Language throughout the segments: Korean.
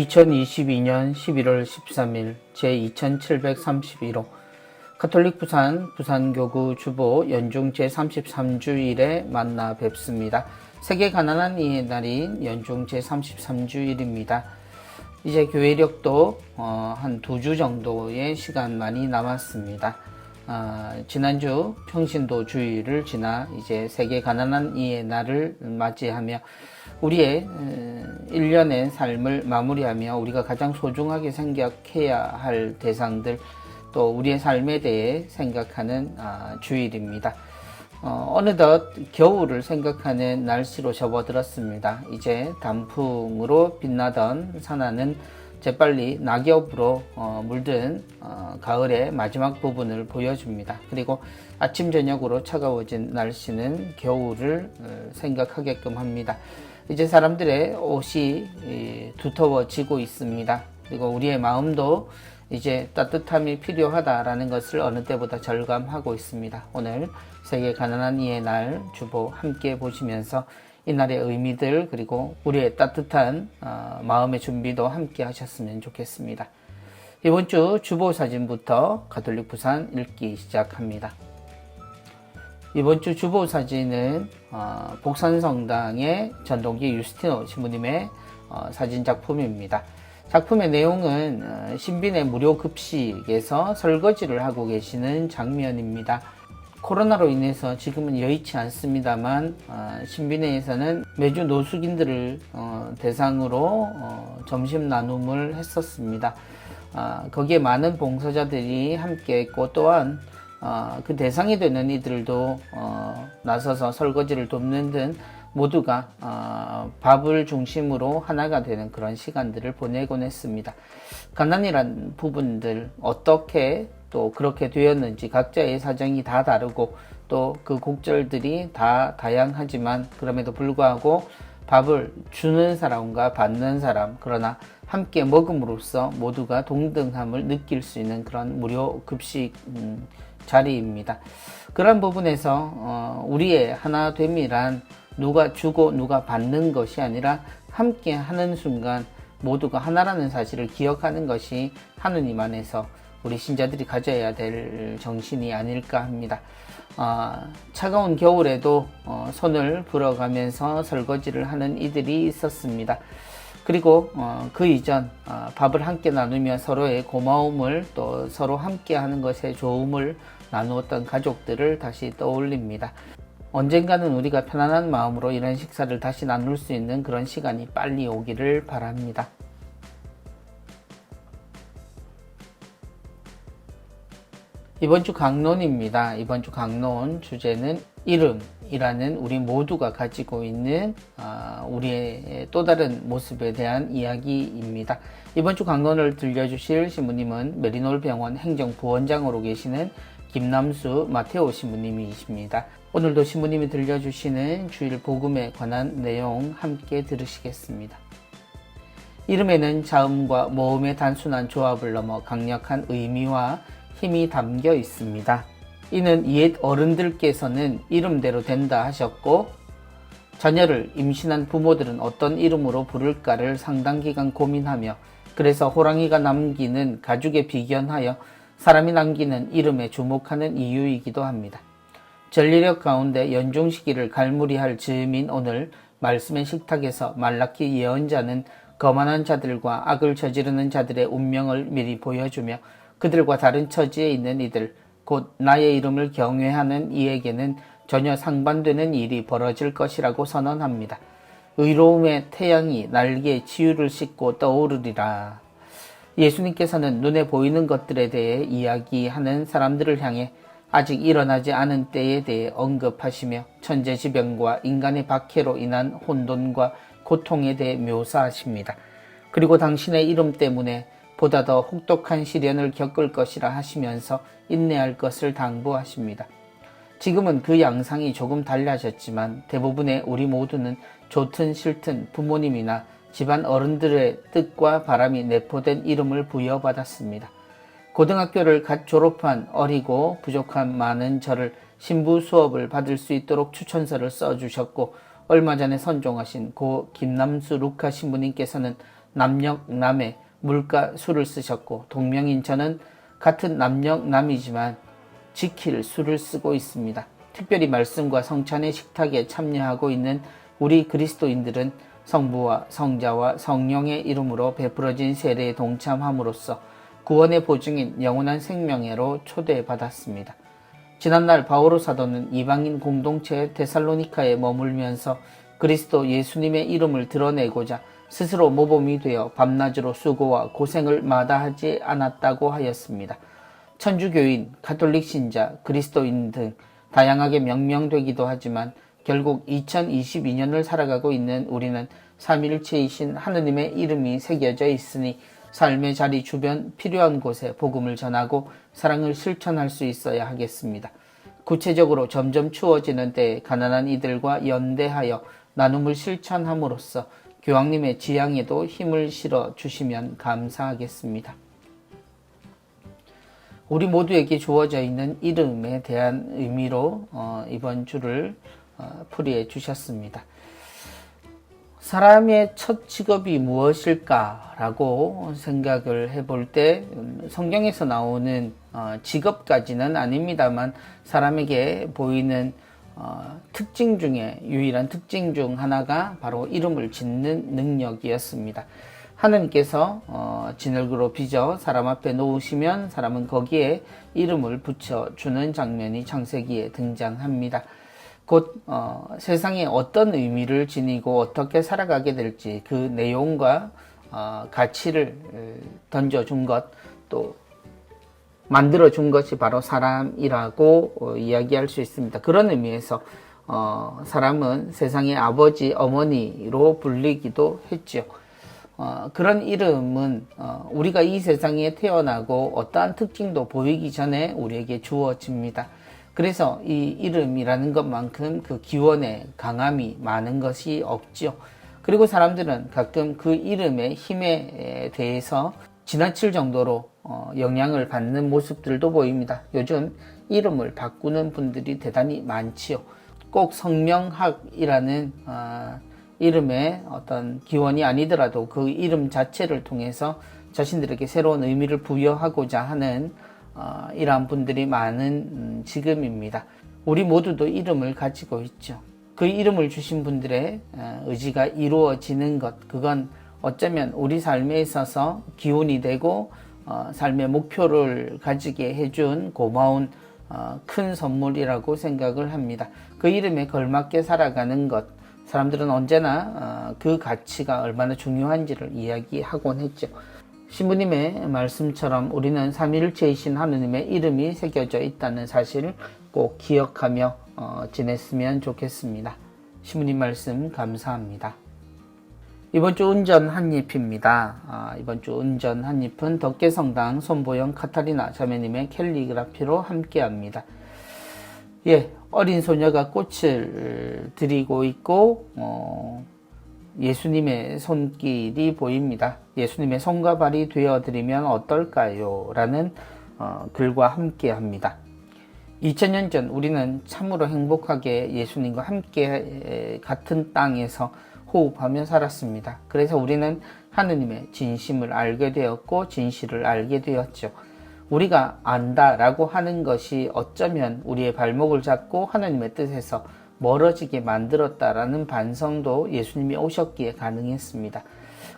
2022년 11월 13일 제2731호 가톨릭 부산교구 주보 연중 제33주일에 만나 뵙습니다. 세계 가난한 이의 날인 연중 제33주일입니다. 이제 교회력도 한 2주 정도의 시간만이 남았습니다. 지난주 평신도 주일을 지나 이제 세계 가난한 이의 날을 맞이하며 우리의 1년의 삶을 마무리하며 우리가 가장 소중하게 생각해야 할 대상들 또 우리의 삶에 대해 생각하는 주일입니다. 어느덧 겨울을 생각하는 날씨로 접어들었습니다. 이제 단풍으로 빛나던 산하는 재빨리 낙엽으로 물든 가을의 마지막 부분을 보여줍니다. 그리고 아침 저녁으로 차가워진 날씨는 겨울을 생각하게끔 합니다. 이제 사람들의 옷이 두터워지고 있습니다. 그리고 우리의 마음도 이제 따뜻함이 필요하다라는 것을 어느 때보다 절감하고 있습니다. 오늘 세계 가난한 이의 날 주보 함께 보시면서 이날의 의미들 그리고 우리의 따뜻한 마음의 준비도 함께 하셨으면 좋겠습니다. 이번 주 주보 사진부터 가톨릭 부산 읽기 시작합니다. 이번 주 주보 사진은 복산성당의 전동기 유스티노 신부님의 사진 작품입니다. 작품의 내용은 신빈의 무료 급식에서 설거지를 하고 계시는 장면입니다. 코로나로 인해서 지금은 여의치 않습니다만 신빈회에서는 매주 노숙인들을 대상으로 점심 나눔을 했었습니다. 거기에 많은 봉사자들이 함께 했고 또한 그 대상이 되는 이들도 나서서 설거지를 돕는 등 모두가 밥을 중심으로 하나가 되는 그런 시간들을 보내곤 했습니다. 가난이란 부분들 어떻게 또 그렇게 되었는지 각자의 사정이 다 다르고 또 그 곡절들이 다 다양하지만 그럼에도 불구하고 밥을 주는 사람과 받는 사람 그러나 함께 먹음으로써 모두가 동등함을 느낄 수 있는 그런 무료 급식 자리입니다. 그런 부분에서 우리의 하나됨이란 누가 주고 누가 받는 것이 아니라 함께 하는 순간 모두가 하나라는 사실을 기억하는 것이 하느님 안에서 우리 신자들이 가져야 될 정신이 아닐까 합니다. 차가운 겨울에도 손을 불어가면서 설거지를 하는 이들이 있었습니다. 그리고 그 이전 밥을 함께 나누며 서로의 고마움을 또 서로 함께 하는 것의 좋음을 나누었던 가족들을 다시 떠올립니다. 언젠가는 우리가 편안한 마음으로 이런 식사를 다시 나눌 수 있는 그런 시간이 빨리 오기를 바랍니다. 이번 주 강론입니다. 이번 주 강론 주제는 이름이라는 우리 모두가 가지고 있는 우리의 또 다른 모습에 대한 이야기입니다. 이번 주 강론을 들려주실 신부님은 메리놀 병원 행정부원장으로 계시는 김남수 마테오 신부님이십니다. 오늘도 신부님이 들려주시는 주일 복음에 관한 내용 함께 들으시겠습니다. 이름에는 자음과 모음의 단순한 조합을 넘어 강력한 의미와 힘이 담겨 있습니다. 이는 옛 어른들께서는 이름대로 된다 하셨고 자녀를 임신한 부모들은 어떤 이름으로 부를까를 상당 기간 고민하며 그래서 호랑이가 남기는 가죽에 비견하여 사람이 남기는 이름에 주목하는 이유이기도 합니다. 전리력 가운데 연중 시기를 갈무리할 즈음인 오늘 말씀의 식탁에서 말라키 예언자는 거만한 자들과 악을 저지르는 자들의 운명을 미리 보여주며 그들과 다른 처지에 있는 이들 곧 나의 이름을 경외하는 이에게는 전혀 상반되는 일이 벌어질 것이라고 선언합니다. 의로움의 태양이 날개에 치유를 싣고 떠오르리라. 예수님께서는 눈에 보이는 것들에 대해 이야기하는 사람들을 향해 아직 일어나지 않은 때에 대해 언급하시며 천재지변과 인간의 박해로 인한 혼돈과 고통에 대해 묘사하십니다. 그리고 당신의 이름 때문에 보다 더 혹독한 시련을 겪을 것이라 하시면서 인내할 것을 당부하십니다. 지금은 그 양상이 조금 달라졌지만 대부분의 우리 모두는 좋든 싫든 부모님이나 집안 어른들의 뜻과 바람이 내포된 이름을 부여받았습니다. 고등학교를 갓 졸업한 어리고 부족한 많은 저를 신부 수업을 받을 수 있도록 추천서를 써주셨고 얼마 전에 선종하신 고 김남수 루카 신부님께서는 남녘남에 물과 수를 쓰셨고 동명인처는 같은 남녘남이지만 지킬 수를 쓰고 있습니다. 특별히 말씀과 성찬의 식탁에 참여하고 있는 우리 그리스도인들은 성부와 성자와 성령의 이름으로 베풀어진 세례에 동참함으로써 구원의 보증인 영원한 생명회로 초대받았습니다. 지난날 바오로 사도는 이방인 공동체 데살로니카에 머물면서 그리스도 예수님의 이름을 드러내고자 스스로 모범이 되어 밤낮으로 수고와 고생을 마다하지 않았다고 하였습니다. 천주교인, 가톨릭 신자, 그리스도인 등 다양하게 명명되기도 하지만 결국 2022년을 살아가고 있는 우리는 삼위일체이신 하느님의 이름이 새겨져 있으니 삶의 자리 주변 필요한 곳에 복음을 전하고 사랑을 실천할 수 있어야 하겠습니다. 구체적으로 점점 추워지는 때에 가난한 이들과 연대하여 나눔을 실천함으로써 교황님의 지향에도 힘을 실어 주시면 감사하겠습니다. 우리 모두에게 주어져 있는 이름에 대한 의미로 이번 주를 풀이해 주셨습니다. 사람의 첫 직업이 무엇일까라고 생각을 해볼 때 성경에서 나오는 직업까지는 아닙니다만 사람에게 보이는 특징 중에 유일한 특징 중 하나가 바로 이름을 짓는 능력이었습니다. 하느님께서 진흙으로 빚어 사람 앞에 놓으시면 사람은 거기에 이름을 붙여주는 장면이 창세기에 등장합니다. 곧 세상에 어떤 의미를 지니고 어떻게 살아가게 될지 그 내용과 가치를 던져준 것, 또 만들어준 것이 바로 사람이라고 이야기할 수 있습니다. 그런 의미에서 사람은 세상의 아버지, 어머니로 불리기도 했죠. 그런 이름은 우리가 이 세상에 태어나고 어떠한 특징도 보이기 전에 우리에게 주어집니다. 그래서 이 이름이라는 것만큼 그 기원의 강함이 많은 것이 없죠. 그리고 사람들은 가끔 그 이름의 힘에 대해서 지나칠 정도로 영향을 받는 모습들도 보입니다. 요즘 이름을 바꾸는 분들이 대단히 많지요. 꼭 성명학이라는 이름의 어떤 기원이 아니더라도 그 이름 자체를 통해서 자신들에게 새로운 의미를 부여하고자 하는 이러한 분들이 많은 지금입니다. 우리 모두도 이름을 가지고 있죠. 그 이름을 주신 분들의 의지가 이루어지는 것, 그건 어쩌면 우리 삶에 있어서 기운이 되고 삶의 목표를 가지게 해준 고마운 큰 선물이라고 생각을 합니다. 그 이름에 걸맞게 살아가는 것, 사람들은 언제나 그 가치가 얼마나 중요한지를 이야기하곤 했죠. 신부님의 말씀처럼 우리는 삼위일체이신 하느님의 이름이 새겨져 있다는 사실을 꼭 기억하며 지냈으면 좋겠습니다. 신부님 말씀 감사합니다. 이번 주 은전 한입입니다. 이번 주 은전 한입은 덕계성당 손보영 카타리나 자매님의 캘리그라피로 함께합니다. 어린 소녀가 꽃을 들이고 있고 예수님의 손길이 보입니다. 예수님의 손과 발이 되어드리면 어떨까요? 라는 글과 함께합니다. 2000년 전 우리는 참으로 행복하게 예수님과 함께 같은 땅에서 호흡하며 살았습니다. 그래서 우리는 하느님의 진심을 알게 되었고 진실을 알게 되었죠. 우리가 안다라고 하는 것이 어쩌면 우리의 발목을 잡고 하느님의 뜻에서 멀어지게 만들었다라는 반성도 예수님이 오셨기에 가능했습니다.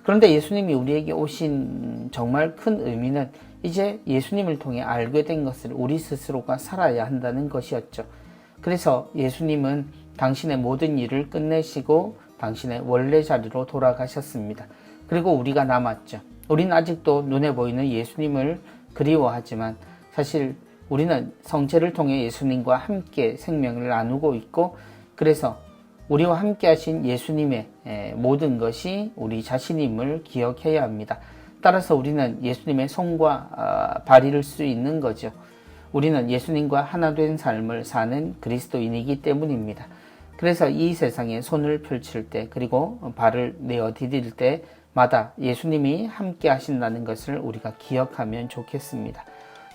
그런데 예수님이 우리에게 오신 정말 큰 의미는 이제 예수님을 통해 알게 된 것을 우리 스스로가 살아야 한다는 것이었죠. 그래서 예수님은 당신의 모든 일을 끝내시고 당신의 원래 자리로 돌아가셨습니다. 그리고 우리가 남았죠. 우리는 아직도 눈에 보이는 예수님을 그리워하지만 사실 우리는 성체를 통해 예수님과 함께 생명을 나누고 있고 그래서 우리와 함께 하신 예수님의 모든 것이 우리 자신임을 기억해야 합니다. 따라서 우리는 예수님의 손과 발일 수 있는 거죠. 우리는 예수님과 하나 된 삶을 사는 그리스도인이기 때문입니다. 그래서 이 세상에 손을 펼칠 때 그리고 발을 내어 디딜 때마다 예수님이 함께 하신다는 것을 우리가 기억하면 좋겠습니다.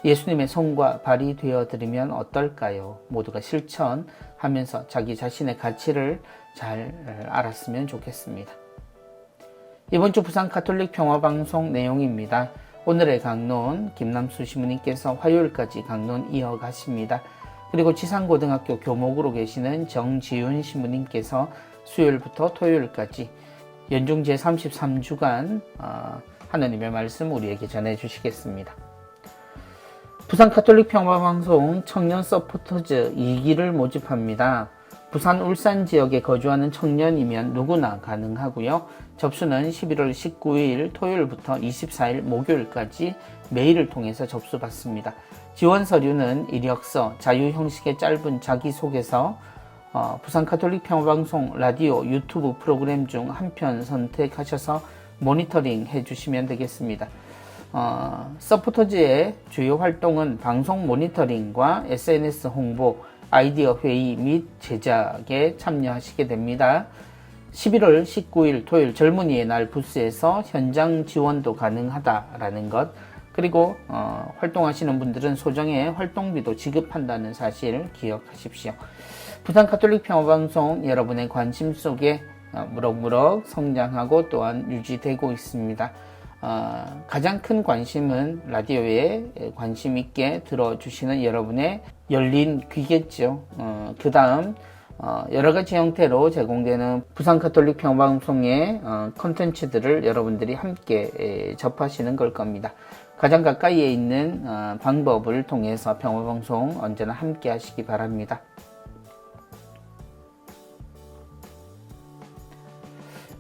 예수님의 손과 발이 되어드리면 어떨까요? 모두가 실천하면서 자기 자신의 가치를 잘 알았으면 좋겠습니다. 이번 주 부산 가톨릭 평화방송 내용입니다. 오늘의 강론 김남수 시무님께서 화요일까지 강론 이어가십니다. 그리고 지산고등학교 교목으로 계시는 정지훈 시무님께서 수요일부터 토요일까지 연중 제33주간 하느님의 말씀 우리에게 전해주시겠습니다. 부산 가톨릭 평화방송 청년 서포터즈 2기를 모집합니다. 부산 울산 지역에 거주하는 청년이면 누구나 가능하고요. 접수는 11월 19일 토요일부터 24일 목요일까지 메일을 통해서 접수받습니다. 지원 서류는 이력서, 자유 형식의 짧은 자기소개서, 부산 가톨릭 평화방송 라디오 유튜브 프로그램 중 한 편 선택하셔서 모니터링 해주시면 되겠습니다. 서포터즈의 주요 활동은 방송 모니터링과 SNS 홍보, 아이디어 회의 및 제작에 참여하시게 됩니다. 11월 19일 토요일 젊은이의 날 부스에서 현장 지원도 가능하다라는 것, 그리고 활동하시는 분들은 소정의 활동비도 지급한다는 사실 기억하십시오. 부산 가톨릭 평화방송 여러분의 관심 속에 무럭무럭 성장하고 또한 유지되고 있습니다. 가장 큰 관심은 라디오에 관심 있게 들어주시는 여러분의 열린 귀겠죠. 그 다음 여러가지 형태로 제공되는 부산 가톨릭 평화방송의 콘텐츠들을 여러분들이 함께 접하시는 걸 겁니다. 가장 가까이에 있는 방법을 통해서 평화방송 언제나 함께 하시기 바랍니다.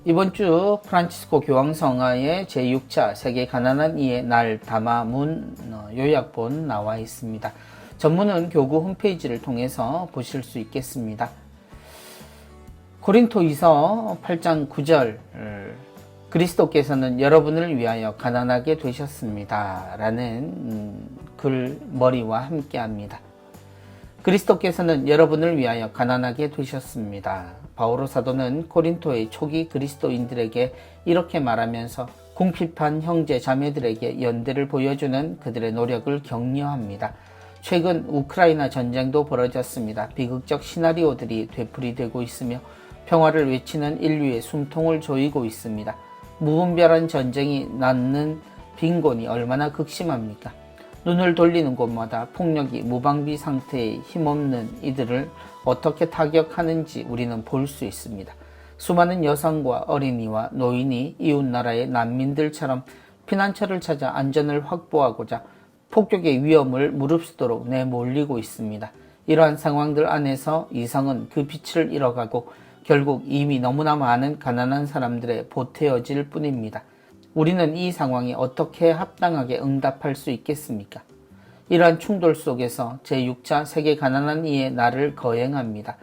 이번 주 프란치스코 교황성하의 제6차 세계 가난한 이의 날 담화문 요약본 나와 있습니다. 전문은 교구 홈페이지를 통해서 보실 수 있겠습니다. 고린토이서 8장 9절 그리스도께서는 여러분을 위하여 가난하게 되셨습니다. 라는 글머리와 함께합니다. 그리스도께서는 여러분을 위하여 가난하게 되셨습니다. 바오로 사도는 고린토의 초기 그리스도인들에게 이렇게 말하면서 궁핍한 형제 자매들에게 연대를 보여주는 그들의 노력을 격려합니다. 최근 우크라이나 전쟁도 벌어졌습니다. 비극적 시나리오들이 되풀이되고 있으며 평화를 외치는 인류의 숨통을 조이고 있습니다. 무분별한 전쟁이 낳는 빈곤이 얼마나 극심합니까? 눈을 돌리는 곳마다 폭력이 무방비 상태에 힘없는 이들을 어떻게 타격하는지 우리는 볼 수 있습니다. 수많은 여성과 어린이와 노인이 이웃나라의 난민들처럼 피난처를 찾아 안전을 확보하고자 폭격의 위험을 무릅쓰도록 내몰리고 있습니다. 이러한 상황들 안에서 이성은 그 빛을 잃어가고 결국 이미 너무나 많은 가난한 사람들의 보태어질 뿐입니다. 우리는 이 상황에 어떻게 합당하게 응답할 수 있겠습니까? 이러한 충돌 속에서 제6차 세계 가난한 이의 날을 거행합니다.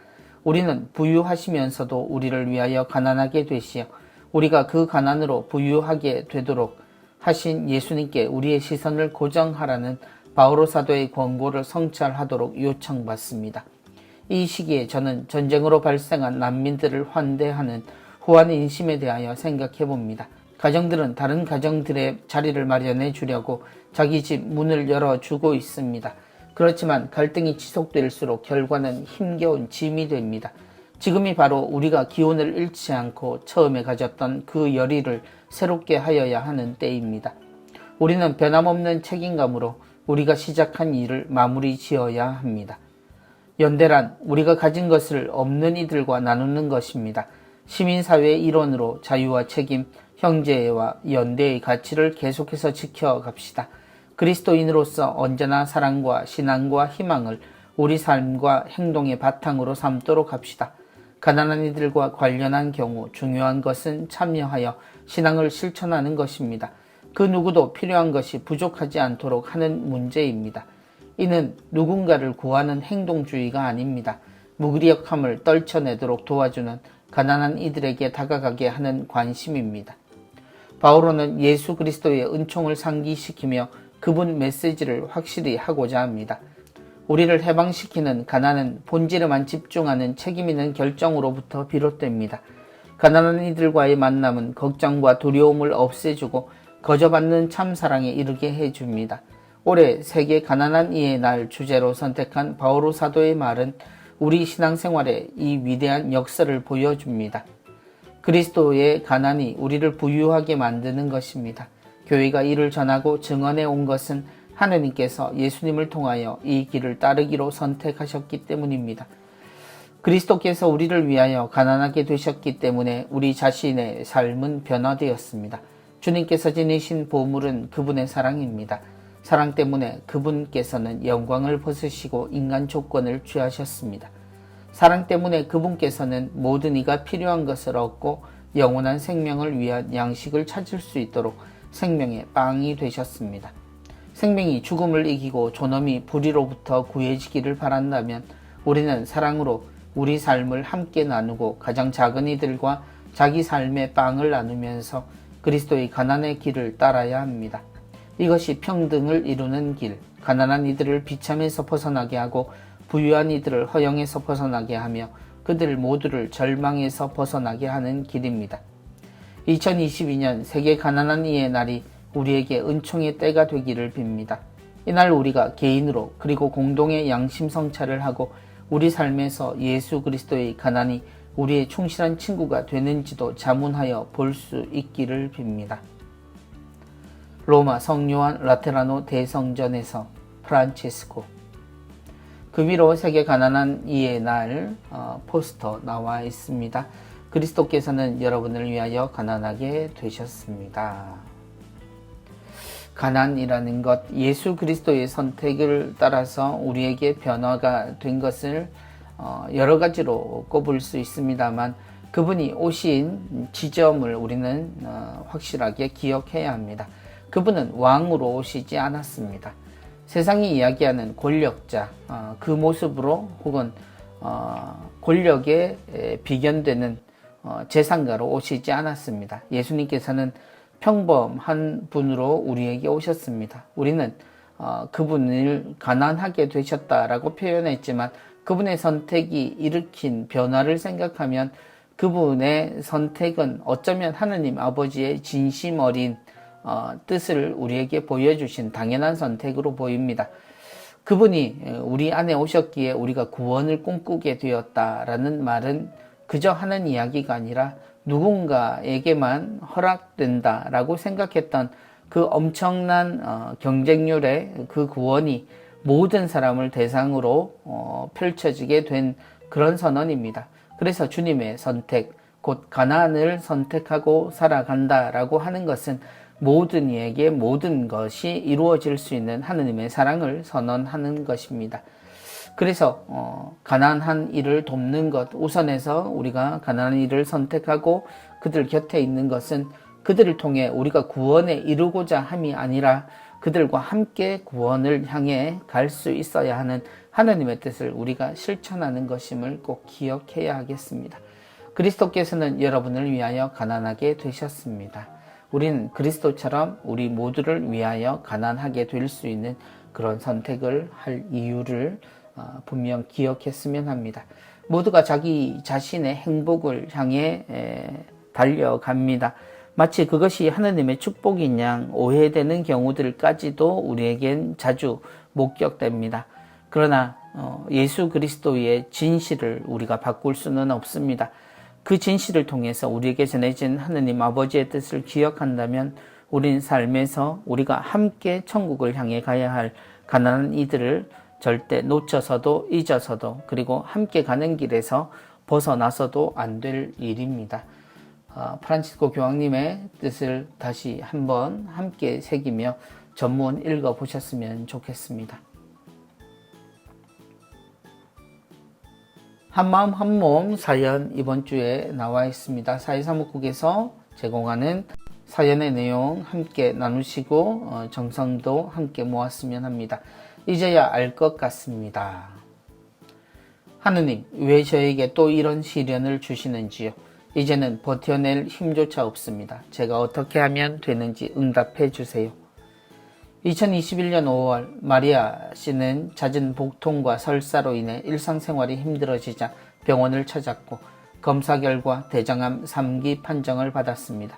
우리는 부유하시면서도 우리를 위하여 가난하게 되시어 우리가 그 가난으로 부유하게 되도록 하신 예수님께 우리의 시선을 고정하라는 바오로 사도의 권고를 성찰하도록 요청받습니다. 이 시기에 저는 전쟁으로 발생한 난민들을 환대하는 후한 인심에 대하여 생각해 봅니다. 가정들은 다른 가정들의 자리를 마련해 주려고 자기 집 문을 열어주고 있습니다. 그렇지만 갈등이 지속될수록 결과는 힘겨운 짐이 됩니다. 지금이 바로 우리가 기운을 잃지 않고 처음에 가졌던 그 열의를 새롭게 하여야 하는 때입니다. 우리는 변함없는 책임감으로 우리가 시작한 일을 마무리 지어야 합니다. 연대란 우리가 가진 것을 없는 이들과 나누는 것입니다. 시민사회의 일원으로 자유와 책임, 형제와 연대의 가치를 계속해서 지켜갑시다. 그리스도인으로서 언제나 사랑과 신앙과 희망을 우리 삶과 행동의 바탕으로 삼도록 합시다. 가난한 이들과 관련한 경우 중요한 것은 참여하여 신앙을 실천하는 것입니다. 그 누구도 필요한 것이 부족하지 않도록 하는 문제입니다. 이는 누군가를 구하는 행동주의가 아닙니다. 무기력함을 떨쳐내도록 도와주는 가난한 이들에게 다가가게 하는 관심입니다. 바오로는 예수 그리스도의 은총을 상기시키며 그분 메시지를 확실히 하고자 합니다. 우리를 해방시키는 가난은 본질에만 집중하는 책임 있는 결정으로부터 비롯됩니다. 가난한 이들과의 만남은 걱정과 두려움을 없애주고 거저받는 참사랑에 이르게 해줍니다. 올해 세계 가난한 이의 날 주제로 선택한 바오로 사도의 말은 우리 신앙생활에 이 위대한 역사를 보여줍니다. 그리스도의 가난이 우리를 부유하게 만드는 것입니다. 교회가 이를 전하고 증언해 온 것은 하느님께서 예수님을 통하여 이 길을 따르기로 선택하셨기 때문입니다. 그리스도께서 우리를 위하여 가난하게 되셨기 때문에 우리 자신의 삶은 변화되었습니다. 주님께서 지니신 보물은 그분의 사랑입니다. 사랑 때문에 그분께서는 영광을 벗으시고 인간 조건을 취하셨습니다. 사랑 때문에 그분께서는 모든 이가 필요한 것을 얻고 영원한 생명을 위한 양식을 찾을 수 있도록 생명의 빵이 되셨습니다. 생명이 죽음을 이기고 존엄이 불의로부터 구해지기를 바란다면 우리는 사랑으로 우리 삶을 함께 나누고 가장 작은 이들과 자기 삶의 빵을 나누면서 그리스도의 가난의 길을 따라야 합니다. 이것이 평등을 이루는 길, 가난한 이들을 비참에서 벗어나게 하고 부유한 이들을 허영에서 벗어나게 하며 그들 모두를 절망에서 벗어나게 하는 길입니다. 2022년 세계 가난한 이의 날이 우리에게 은총의 때가 되기를 빕니다. 이날 우리가 개인으로 그리고 공동의 양심 성찰을 하고 우리 삶에서 예수 그리스도의 가난이 우리의 충실한 친구가 되는지도 자문하여 볼 수 있기를 빕니다. 로마 성요한 라테라노 대성전에서 프란치스코. 그 위로 세계 가난한 이의 날 포스터 나와 있습니다. 그리스도께서는 여러분을 위하여 가난하게 되셨습니다. 가난이라는 것, 예수 그리스도의 선택을 따라서 우리에게 변화가 된 것을 여러 가지로 꼽을 수 있습니다만 그분이 오신 지점을 우리는 확실하게 기억해야 합니다. 그분은 왕으로 오시지 않았습니다. 세상이 이야기하는 권력자, 그 모습으로 혹은 권력에 비견되는 재상가로 오시지 않았습니다. 예수님께서는 평범한 분으로 우리에게 오셨습니다. 우리는 그분을 가난하게 되셨다라고 표현했지만 그분의 선택이 일으킨 변화를 생각하면 그분의 선택은 어쩌면 하느님 아버지의 진심 어린 뜻을 우리에게 보여주신 당연한 선택으로 보입니다. 그분이 우리 안에 오셨기에 우리가 구원을 꿈꾸게 되었다라는 말은 그저 하는 이야기가 아니라 누군가에게만 허락된다라고 생각했던 그 엄청난 경쟁률의 그 구원이 모든 사람을 대상으로 펼쳐지게 된 그런 선언입니다. 그래서 주님의 선택, 곧 가나안을 선택하고 살아간다라고 하는 것은 모든 이에게 모든 것이 이루어질 수 있는 하느님의 사랑을 선언하는 것입니다. 그래서 가난한 이를 돕는 것, 우선해서 우리가 가난한 이를 선택하고 그들 곁에 있는 것은 그들을 통해 우리가 구원에 이루고자 함이 아니라 그들과 함께 구원을 향해 갈 수 있어야 하는 하나님의 뜻을 우리가 실천하는 것임을 꼭 기억해야 하겠습니다. 그리스도께서는 여러분을 위하여 가난하게 되셨습니다. 우리는 그리스도처럼 우리 모두를 위하여 가난하게 될 수 있는 그런 선택을 할 이유를 분명 기억했으면 합니다. 모두가 자기 자신의 행복을 향해 달려갑니다. 마치 그것이 하느님의 축복인 양 오해되는 경우들까지도 우리에겐 자주 목격됩니다. 그러나 예수 그리스도의 진실을 우리가 바꿀 수는 없습니다. 그 진실을 통해서 우리에게 전해진 하느님 아버지의 뜻을 기억한다면 우린 삶에서 우리가 함께 천국을 향해 가야 할 가난한 이들을 절대 놓쳐서도 잊어서도 그리고 함께 가는 길에서 벗어나서도 안 될 일입니다. 프란치스코 교황님의 뜻을 다시 한번 함께 새기며 전문 읽어보셨으면 좋겠습니다. 한마음 한몸 사연 이번 주에 나와 있습니다. 사회사무국에서 제공하는 사연의 내용 함께 나누시고 정성도 함께 모았으면 합니다. 이제야 알 것 같습니다. 하느님, 왜 저에게 또 이런 시련을 주시는지요? 이제는 버텨낼 힘조차 없습니다. 제가 어떻게 하면 되는지 응답해 주세요. 2021년 5월 마리아 씨는 잦은 복통과 설사로 인해 일상생활이 힘들어지자 병원을 찾았고 검사 결과 대장암 3기 판정을 받았습니다.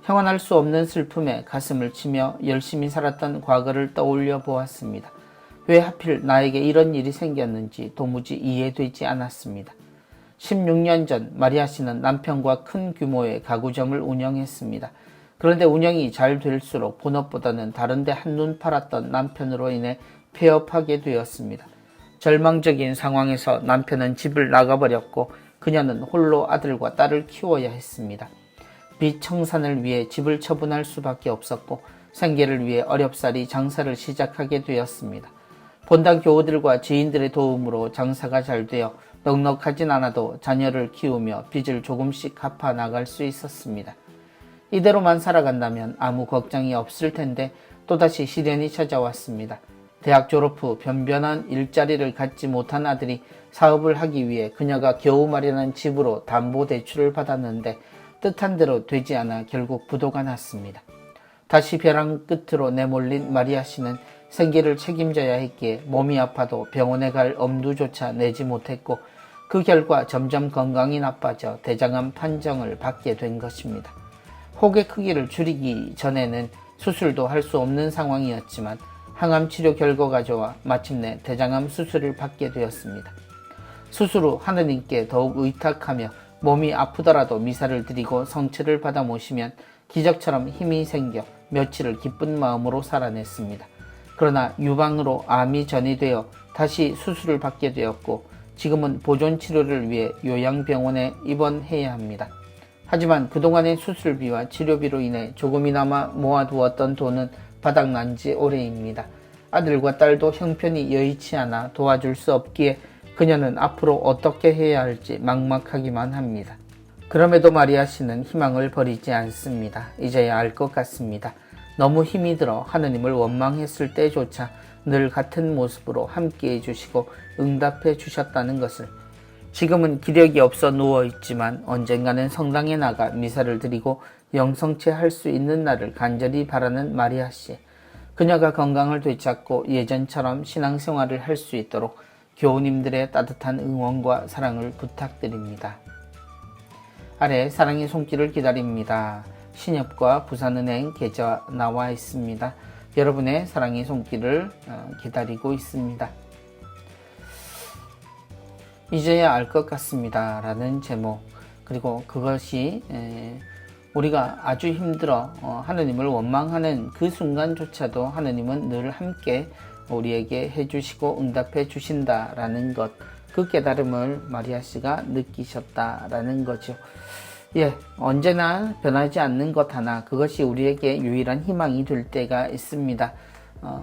형언할 수 없는 슬픔에 가슴을 치며 열심히 살았던 과거를 떠올려 보았습니다. 왜 하필 나에게 이런 일이 생겼는지 도무지 이해되지 않았습니다. 16년 전 마리아 씨는 남편과 큰 규모의 가구점을 운영했습니다. 그런데 운영이 잘 될수록 본업보다는 다른 데 한눈 팔았던 남편으로 인해 폐업하게 되었습니다. 절망적인 상황에서 남편은 집을 나가버렸고 그녀는 홀로 아들과 딸을 키워야 했습니다. 빚 청산을 위해 집을 처분할 수밖에 없었고 생계를 위해 어렵사리 장사를 시작하게 되었습니다. 본당 교우들과 지인들의 도움으로 장사가 잘 되어 넉넉하진 않아도 자녀를 키우며 빚을 조금씩 갚아 나갈 수 있었습니다. 이대로만 살아간다면 아무 걱정이 없을 텐데 또다시 시련이 찾아왔습니다. 대학 졸업 후 변변한 일자리를 갖지 못한 아들이 사업을 하기 위해 그녀가 겨우 마련한 집으로 담보대출을 받았는데 뜻한 대로 되지 않아 결국 부도가 났습니다. 다시 벼랑 끝으로 내몰린 마리아 씨는 생계를 책임져야 했기에 몸이 아파도 병원에 갈 엄두조차 내지 못했고 그 결과 점점 건강이 나빠져 대장암 판정을 받게 된 것입니다. 혹의 크기를 줄이기 전에는 수술도 할 수 없는 상황이었지만 항암 치료 결과가 좋아 마침내 대장암 수술을 받게 되었습니다. 수술 후 하느님께 더욱 의탁하며 몸이 아프더라도 미사를 드리고 성체를 받아 모시면 기적처럼 힘이 생겨 며칠을 기쁜 마음으로 살아냈습니다. 그러나 유방으로 암이 전이되어 다시 수술을 받게 되었고 지금은 보존 치료를 위해 요양병원에 입원해야 합니다. 하지만 그동안의 수술비와 치료비로 인해 조금이나마 모아두었던 돈은 바닥난 지 오래입니다. 아들과 딸도 형편이 여의치 않아 도와줄 수 없기에 그녀는 앞으로 어떻게 해야 할지 막막하기만 합니다. 그럼에도 마리아 씨는 희망을 버리지 않습니다. 이제야 알 것 같습니다. 너무 힘이 들어 하느님을 원망했을 때조차 늘 같은 모습으로 함께해 주시고 응답해 주셨다는 것을. 지금은 기력이 없어 누워있지만 언젠가는 성당에 나가 미사를 드리고 영성체 할 수 있는 날을 간절히 바라는 마리아 씨. 그녀가 건강을 되찾고 예전처럼 신앙생활을 할 수 있도록 교우님들의 따뜻한 응원과 사랑을 부탁드립니다. 아래 사랑의 손길을 기다립니다. 신협과 부산은행 계좌 나와 있습니다. 여러분의 사랑의 손길을 기다리고 있습니다. 이제야 알 것 같습니다. 라는 제목, 그리고 그것이 우리가 아주 힘들어 하느님을 원망하는 그 순간조차도 하느님은 늘 함께 우리에게 해주시고 응답해 주신다라는 것, 그 깨달음을 마리아 씨가 느끼셨다라는 거죠. 언제나 변하지 않는 것 하나, 그것이 우리에게 유일한 희망이 될 때가 있습니다.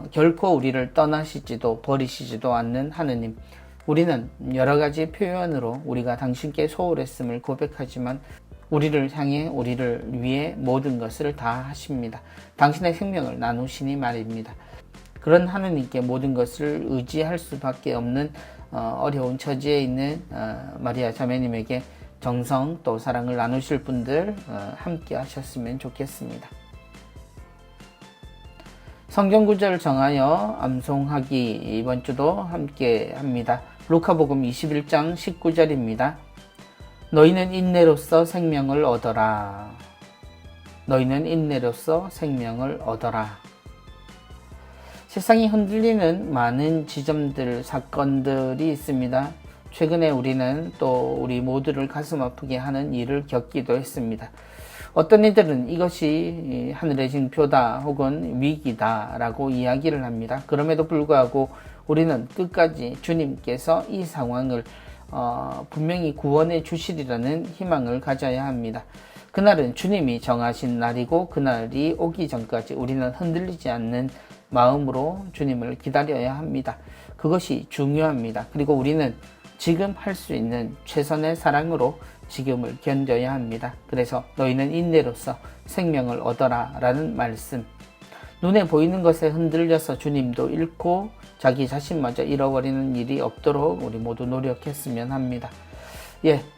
결코 우리를 떠나시지도 버리시지도 않는 하느님. 우리는 여러 가지 표현으로 우리가 당신께 소홀했음을 고백하지만 우리를 향해 우리를 위해 모든 것을 다 하십니다. 당신의 생명을 나누시니 말입니다. 그런 하느님께 모든 것을 의지할 수밖에 없는 어려운 처지에 있는 마리아 자매님에게 정성 또 사랑을 나누실 분들 함께 하셨으면 좋겠습니다. 성경 구절 정하여 암송하기 이번 주도 함께 합니다. 루카복음 21장 19절입니다. 너희는 인내로써 생명을 얻어라. 너희는 인내로써 생명을 얻어라. 세상이 흔들리는 많은 지점들, 사건들이 있습니다. 최근에 우리는 또 우리 모두를 가슴 아프게 하는 일을 겪기도 했습니다. 어떤 이들은 이것이 하늘의 징표다 혹은 위기다 라고 이야기를 합니다. 그럼에도 불구하고 우리는 끝까지 주님께서 이 상황을 분명히 구원해 주시리라는 희망을 가져야 합니다. 그날은 주님이 정하신 날이고 그날이 오기 전까지 우리는 흔들리지 않는 마음으로 주님을 기다려야 합니다. 그것이 중요합니다. 그리고 우리는 지금 할 수 있는 최선의 사랑으로 지금을 견뎌야 합니다. 그래서 너희는 인내로써 생명을 얻어라 라는 말씀. 눈에 보이는 것에 흔들려서 주님도 잃고 자기 자신마저 잃어버리는 일이 없도록 우리 모두 노력했으면 합니다.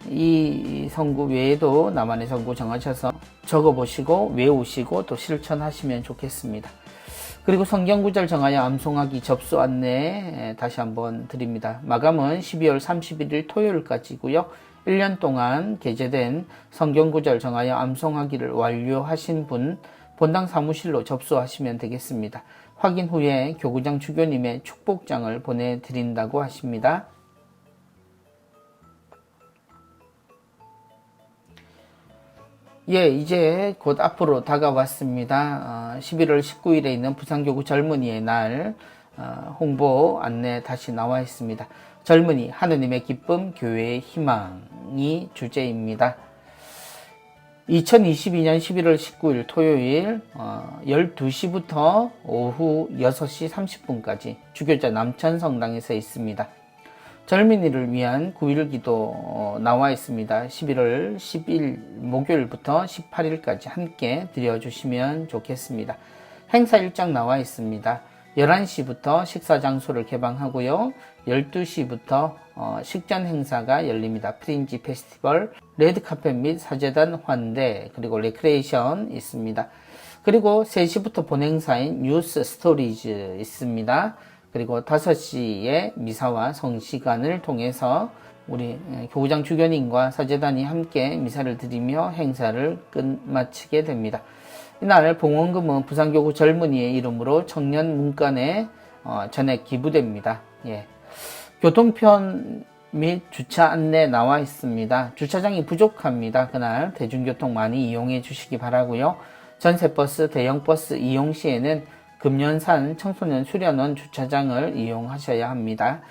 이 선구 외에도 나만의 선구 정하셔서 적어보시고 외우시고 또 실천하시면 좋겠습니다. 그리고 성경구절 정하여 암송하기 접수 안내 다시 한번 드립니다. 마감은 12월 31일 토요일까지고요. 1년 동안 게재된 성경구절 정하여 암송하기를 완료하신 분 본당 사무실로 접수하시면 되겠습니다. 확인 후에 교구장 주교님의 축복장을 보내드린다고 하십니다. 예, 이제 곧 앞으로 다가왔습니다. 11월 19일에 있는 부산교구 젊은이의 날 홍보 안내 다시 나와 있습니다. 젊은이, 하느님의 기쁨, 교회의 희망이 주제입니다. 2022년 11월 19일 토요일 12시부터 오후 6시 30분까지 주교자 남천성당에서 있습니다. 젊은이를 위한 9일 기도 나와 있습니다. 11월 10일 목요일부터 18일까지 함께 드려주시면 좋겠습니다. 행사 일정 나와 있습니다. 11시부터 식사 장소를 개방하고요. 12시부터 식전 행사가 열립니다. 프린지 페스티벌, 레드카펫 및 사제단 환대, 그리고 레크레이션 있습니다. 그리고 3시부터 본행사인 뉴스 스토리즈 있습니다. 그리고 5시에 미사와 성시간을 통해서 우리 교구장 주교님과 사제단이 함께 미사를 드리며 행사를 끝마치게 됩니다. 이날 봉헌금은 부산교구 젊은이의 이름으로 청년 문간에 전액 기부됩니다. 예. 교통편 및 주차 안내 나와 있습니다. 주차장이 부족합니다. 그날 대중교통 많이 이용해 주시기 바라고요. 전세버스, 대형버스 이용 시에는 금년산 청소년 수련원 주차장을 이용하셔야 합니다.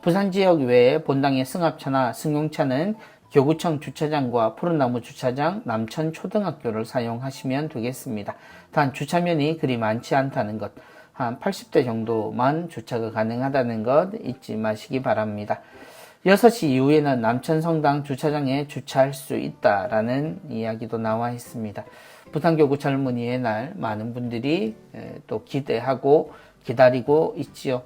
부산 지역 외에 본당의 승합차나 승용차는 교구청 주차장과 푸른나무 주차장, 남천초등학교를 사용하시면 되겠습니다. 단 주차면이 그리 많지 않다는 것, 한 80대 정도만 주차가 가능하다는 것 잊지 마시기 바랍니다. 6시 이후에는 남천성당 주차장에 주차할 수 있다라는 이야기도 나와 있습니다. 부산교구 젊은이의 날 많은 분들이 또 기대하고 기다리고 있지요.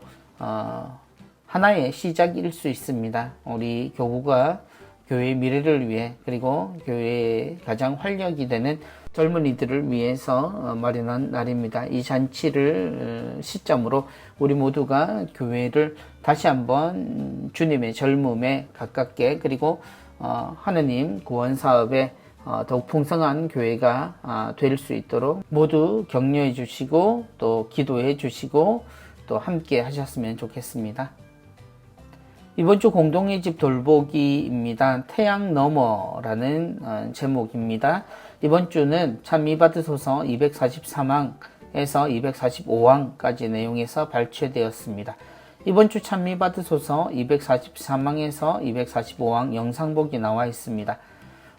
하나의 시작일 수 있습니다. 우리 교구가 교회의 미래를 위해 그리고 교회의 가장 활력이 되는 젊은이들을 위해서 마련한 날입니다. 이 잔치를 시점으로 우리 모두가 교회를 다시 한번 주님의 젊음에 가깝게 그리고 하느님 구원사업에 더욱 풍성한 교회가 될 수 있도록 모두 격려해 주시고 또 기도해 주시고 또 함께 하셨으면 좋겠습니다. 이번 주 공동의 집 돌보기입니다. 태양 너머라는 제목입니다. 이번 주는 참미받으소서 244망에서 245왕까지 내용에서 발췌되었습니다. 이번 주 참미받으소서 244망에서 245왕 영상복이 나와 있습니다.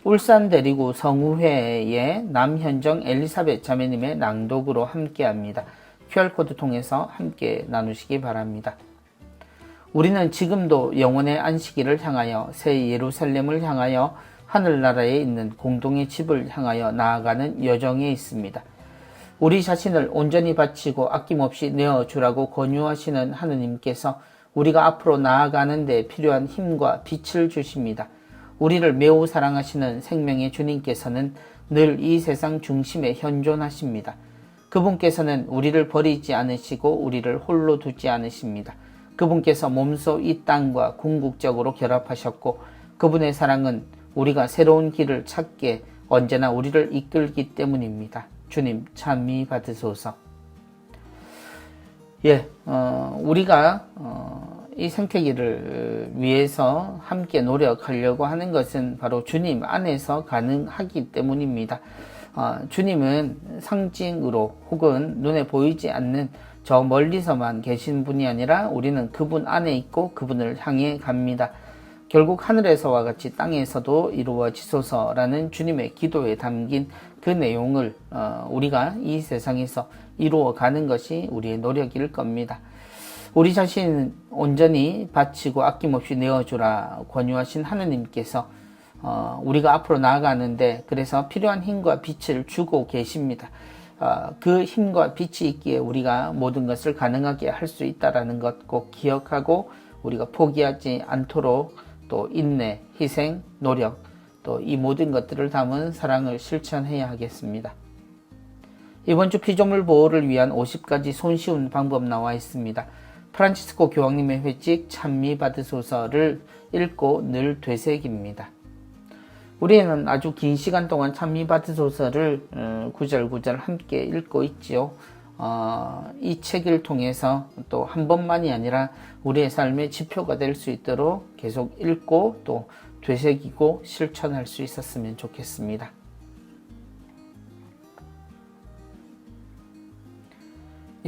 울산 대리구 성우회의 남현정 엘리사벳 자매님의 낭독으로 함께합니다. QR코드 통해서 함께 나누시기 바랍니다. 우리는 지금도 영혼의 안식일을 향하여 새 예루살렘을 향하여 하늘나라에 있는 공동의 집을 향하여 나아가는 여정에 있습니다. 우리 자신을 온전히 바치고 아낌없이 내어주라고 권유하시는 하느님께서 우리가 앞으로 나아가는 데 필요한 힘과 빛을 주십니다. 우리를 매우 사랑하시는 생명의 주님께서는 늘 이 세상 중심에 현존하십니다. 그분께서는 우리를 버리지 않으시고 우리를 홀로 두지 않으십니다. 그분께서 몸소 이 땅과 궁극적으로 결합하셨고 그분의 사랑은 우리가 새로운 길을 찾게 언제나 우리를 이끌기 때문입니다. 주님 찬미 받으소서. 우리가 이 생태계를 위해서 함께 노력하려고 하는 것은 바로 주님 안에서 가능하기 때문입니다. 주님은 상징으로 혹은 눈에 보이지 않는 저 멀리서만 계신 분이 아니라 우리는 그분 안에 있고 그분을 향해 갑니다. 결국 하늘에서와 같이 땅에서도 이루어지소서라는 주님의 기도에 담긴 그 내용을 우리가 이 세상에서 이루어가는 것이 우리의 노력일 겁니다. 우리 자신은 온전히 바치고 아낌없이 내어주라 권유하신 하느님께서 우리가 앞으로 나아가는데 그래서 필요한 힘과 빛을 주고 계십니다. 그 힘과 빛이 있기에 우리가 모든 것을 가능하게 할 수 있다는 것 꼭 기억하고 우리가 포기하지 않도록 또 인내, 희생, 노력 또 이 모든 것들을 담은 사랑을 실천해야 하겠습니다. 이번 주 피조물 보호를 위한 50가지 손쉬운 방법 나와 있습니다. 프란치스코 교황님의 회칙 찬미 받으소서를 읽고 늘 되새깁니다. 우리는 아주 긴 시간 동안 찬미 받으소서를 구절구절 함께 읽고 있지요. 이 책을 통해서 또 한 번만이 아니라 우리의 삶의 지표가 될 수 있도록 계속 읽고 또 되새기고 실천할 수 있었으면 좋겠습니다.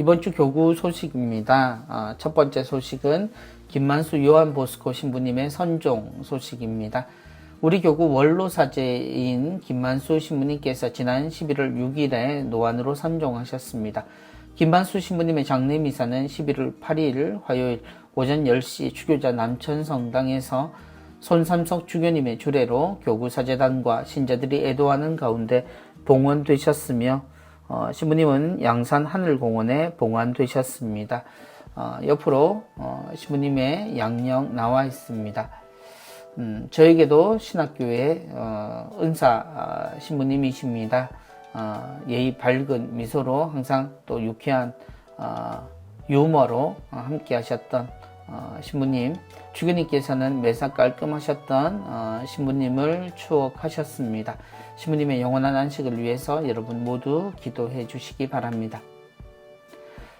이번 주 교구 소식입니다. 첫 번째 소식은 김만수 요한보스코 신부님의 선종 소식입니다. 우리 교구 원로사제인 김만수 신부님께서 지난 11월 6일에 노안으로 선종하셨습니다. 김만수 신부님의 장례미사는 11월 8일 화요일 오전 10시 주교자 남천성당에서 손삼석 주교님의 주례로 교구사제단과 신자들이 애도하는 가운데 봉헌되셨으며 신부님은 양산 하늘공원에 봉안되셨습니다. 옆으로 신부님의 양령 나와 있습니다. 저에게도 신학교의 은사 신부님이십니다. 예의 밝은 미소로 항상 또 유쾌한 유머로 함께 하셨던 신부님, 주교님께서는 매사 깔끔하셨던 신부님을 추억하셨습니다. 신부님의 영원한 안식을 위해서 여러분 모두 기도해 주시기 바랍니다.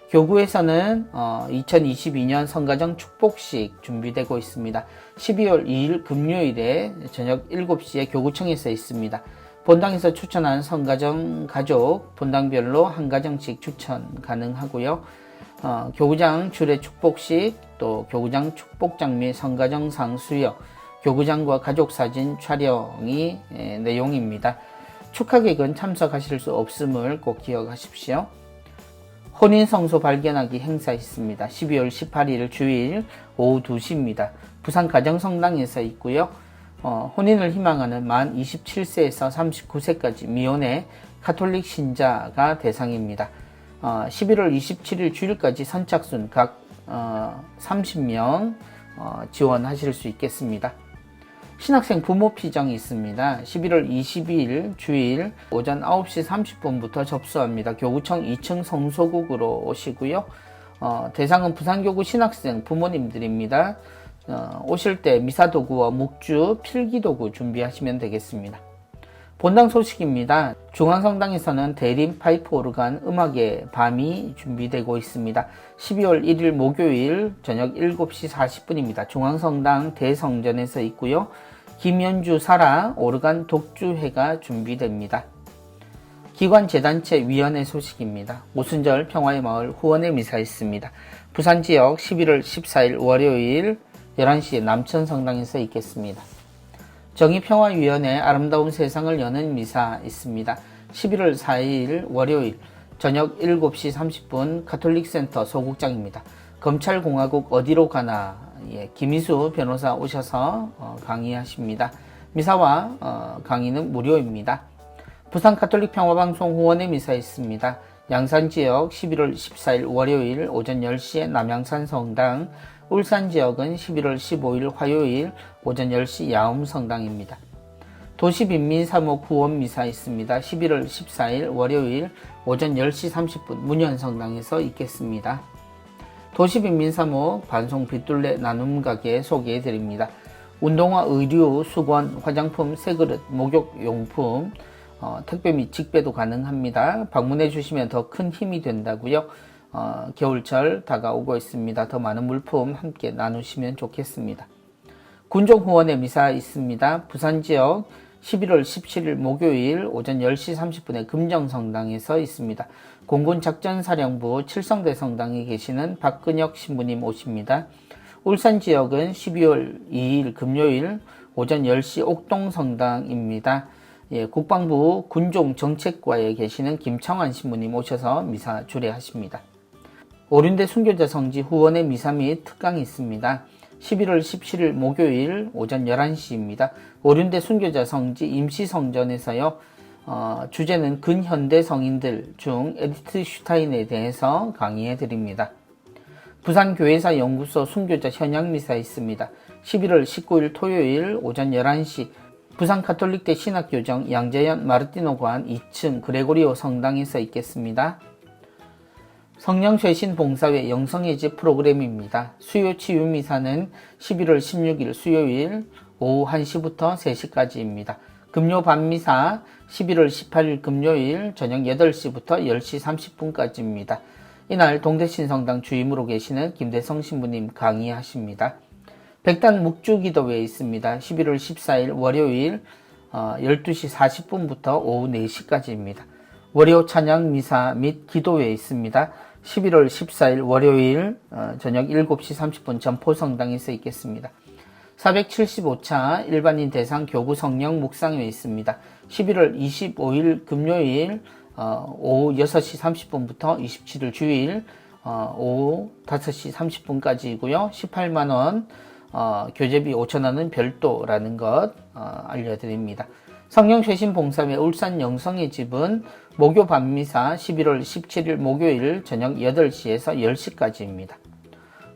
교구에서는 2022년 성가정 축복식 준비되고 있습니다. 12월 2일 금요일에 저녁 7시에 교구청에서 있습니다. 본당에서 추천한 성가정 가족, 본당별로 한 가정씩 추천 가능하고요. 교구장 주례 축복식, 또 교구장 축복장 및 성가정상 수여, 교구장과 가족사진 촬영이 내용입니다. 축하객은 참석하실 수 없음을 꼭 기억하십시오. 혼인성소 발견하기 행사 있습니다. 12월 18일 주일 오후 2시입니다. 부산 가정성당에서 있고요. 혼인을 희망하는 만 27세에서 39세까지 미혼의 가톨릭 신자가 대상입니다. 11월 27일 주일까지 선착순 각 30명 지원하실 수 있겠습니다. 신학생 부모 피정이 있습니다. 11월 22일 주일 오전 9시 30분부터 접수합니다. 교구청 2층 성소국으로 오시고요. 대상은 부산교구 신학생 부모님들입니다. 오실 때 미사도구와 묵주, 필기도구 준비하시면 되겠습니다. 본당 소식입니다. 중앙성당에서는 대림 파이프 오르간 음악의 밤이 준비되고 있습니다. 12월 1일 목요일 저녁 7시 40분입니다. 중앙성당 대성전에서 있고요. 김연주 사라 오르간 독주회가 준비됩니다. 기관재단체 위원회 소식입니다. 오순절 평화의 마을 후원의 미사 있습니다. 부산지역 11월 14일 월요일 11시에 남천성당에서 있겠습니다. 정의평화위원회 아름다운 세상을 여는 미사 있습니다. 11월 4일 월요일 저녁 7시 30분 가톨릭센터 소국장입니다. 검찰공화국 어디로 가나 김희수 변호사 오셔서 강의하십니다. 미사와 강의는 무료입니다. 부산 가톨릭평화방송 후원의 미사 있습니다. 양산지역 11월 14일 월요일 오전 10시에 남양산 성당, 울산지역은 11월 15일 화요일 오전 10시 야움성당입니다. 도시빈민사목 후원미사 있습니다. 11월 14일 월요일 오전 10시 30분 문현성당에서 있겠습니다. 도시빈민사목 반송 빗둘레 나눔가게 소개해드립니다. 운동화, 의류, 수건, 화장품, 새그릇, 목욕용품, 택배 및 직배도 가능합니다. 방문해 주시면 더 큰 힘이 된다고요. 겨울철 다가오고 있습니다. 더 많은 물품 함께 나누시면 좋겠습니다. 군종 후원의 미사 있습니다. 부산지역 11월 17일 목요일 오전 10시 30분에 금정성당에서 있습니다. 공군작전사령부 칠성대 성당에 계시는 박근혁 신부님 오십니다. 울산지역은 12월 2일 금요일 오전 10시 옥동성당입니다. 국방부 군종정책과에 계시는 김청환 신부님 오셔서 미사 주례하십니다. 오륜대 순교자 성지 후원의 미사 및 특강이 있습니다. 11월 17일 목요일 오전 11시입니다. 오륜대 순교자 성지 임시성전에서요. 주제는 근현대 성인들 중 에디트 슈타인에 대해서 강의해 드립니다. 부산교회사 연구소 순교자 현양미사 있습니다. 11월 19일 토요일 오전 11시 부산 가톨릭대 신학교정 양재현 마르티노관 2층 그레고리오 성당에서 있겠습니다. 성령쇄신 봉사회 영성의 집 프로그램입니다. 수요 치유 미사는 11월 16일 수요일 오후 1시부터 3시까지입니다. 금요 밤미사 11월 18일 금요일 저녁 8시부터 10시 30분까지입니다. 이날 동대신성당 주임으로 계시는 김대성 신부님 강의하십니다. 백단 묵주기도회에 있습니다. 11월 14일 월요일 12시 40분부터 오후 4시까지입니다. 월요 찬양 미사 및 기도회에 있습니다. 11월 14일 월요일 저녁 7시 30분 점포성당에서 있겠습니다. 475차 일반인 대상 교구 성령 묵상회 있습니다. 11월 25일 금요일 오후 6시 30분부터 27일 주일 오후 5시 30분까지이고요. 18만원 교재비 5,000원은 별도라는 것 알려드립니다. 성령 쇄신 봉사회 울산 영성의 집은 목요 밤미사 11월 17일 목요일 저녁 8시에서 10시까지입니다.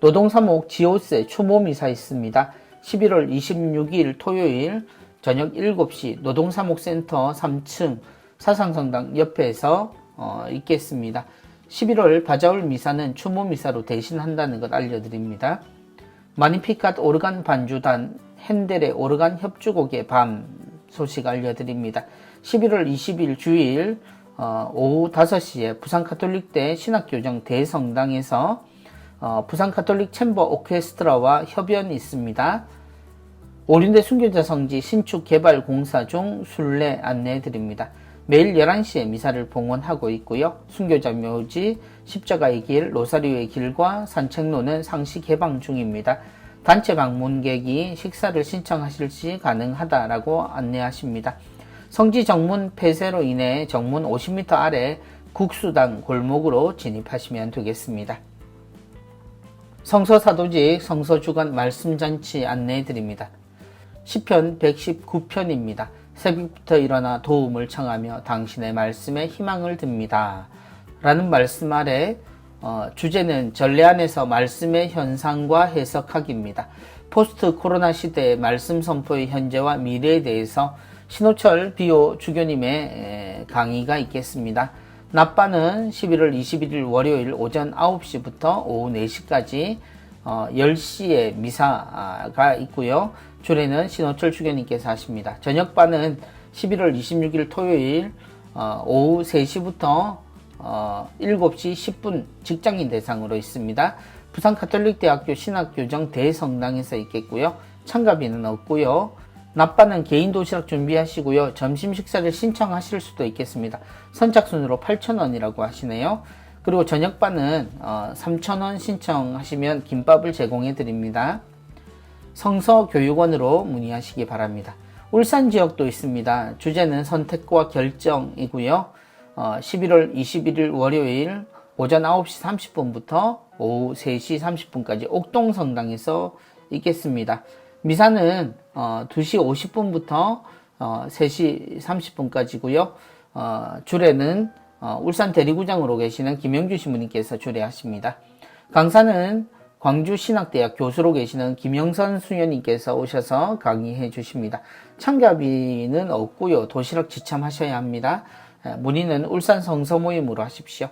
노동사목 지오세 추모미사 있습니다. 11월 26일 토요일 저녁 7시 노동사목센터 3층 사상성당 옆에서 있겠습니다. 11월 바자울 미사는 추모미사로 대신한다는 것 알려드립니다. 마니피캇 오르간 반주단 핸델의 오르간 협주곡의 밤 소식 알려드립니다. 11월 20일 주일 오후 5시에 부산가톨릭대 신학교정 대성당에서 부산가톨릭 챔버 오케스트라와 협연이 있습니다. 오륜대 순교자 성지 신축 개발 공사 중 순례 안내해드립니다. 매일 11시에 미사를 봉헌하고 있고요. 순교자 묘지, 십자가의 길, 로사리오의 길과 산책로는 상시 개방 중입니다. 단체 방문객이 식사를 신청하실 시 가능하다라고 안내하십니다. 성지 정문 폐쇄로 인해 정문 50m 아래 국수당 골목으로 진입하시면 되겠습니다. 성서사도직 성서주간 말씀잔치 안내해드립니다. 시편 119편입니다. 새벽부터 일어나 도움을 청하며 당신의 말씀에 희망을 듭니다. 라는 말씀 아래 주제는 전례 안에서 말씀의 현상과 해석하기입니다. 포스트 코로나 시대의 말씀 선포의 현재와 미래에 대해서 신호철 비오 주교님의 강의가 있겠습니다. 낮반은 11월 21일 월요일 오전 9시부터 오후 4시까지 10시에 미사가 있고요. 주례는 신호철 주교님께서 하십니다. 저녁반은 11월 26일 토요일 오후 3시부터 7시 10분 직장인 대상으로 있습니다. 부산가톨릭대학교 신학교정 대성당에서 있겠고요. 참가비는 없고요. 낮반은 개인 도시락 준비하시고요. 점심 식사를 신청하실 수도 있겠습니다. 선착순으로 8,000원이라고 하시네요. 그리고 저녁반은 3,000원 신청하시면 김밥을 제공해 드립니다. 성서교육원으로 문의하시기 바랍니다. 울산 지역도 있습니다. 주제는 선택과 결정이고요. 11월 21일 월요일 오전 9시 30분부터 오후 3시 30분까지 옥동성당에서 있겠습니다. 미사는 2시 50분부터 3시 30분까지고요. 주례는 울산 대리구장으로 계시는 김영주 신부님께서 주례하십니다. 강사는 광주신학대학 교수로 계시는 김영선 수녀님께서 오셔서 강의해 주십니다. 참가비는 없고요. 도시락 지참하셔야 합니다. 문의는 울산 성서모임으로 하십시오.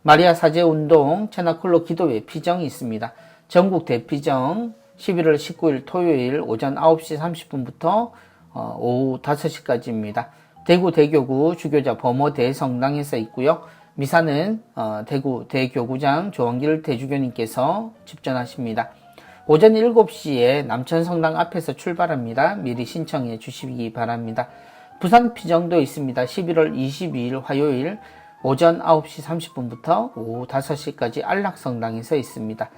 마리아 사제운동 채나콜로 기도회 피정이 있습니다. 전국 대피정 11월 19일 토요일 오전 9시 30분부터 오후 5시까지입니다. 대구 대교구 주교자 범어 대성당에서 있고요. 미사는 대구 대교구장 조원길 대주교님께서 집전하십니다. 오전 7시에 남천성당 앞에서 출발합니다. 미리 신청해 주시기 바랍니다. 부산 피정도 있습니다. 11월 22일 화요일 오전 9시 30분부터 오후 5시까지 안락성당에서 있습니다.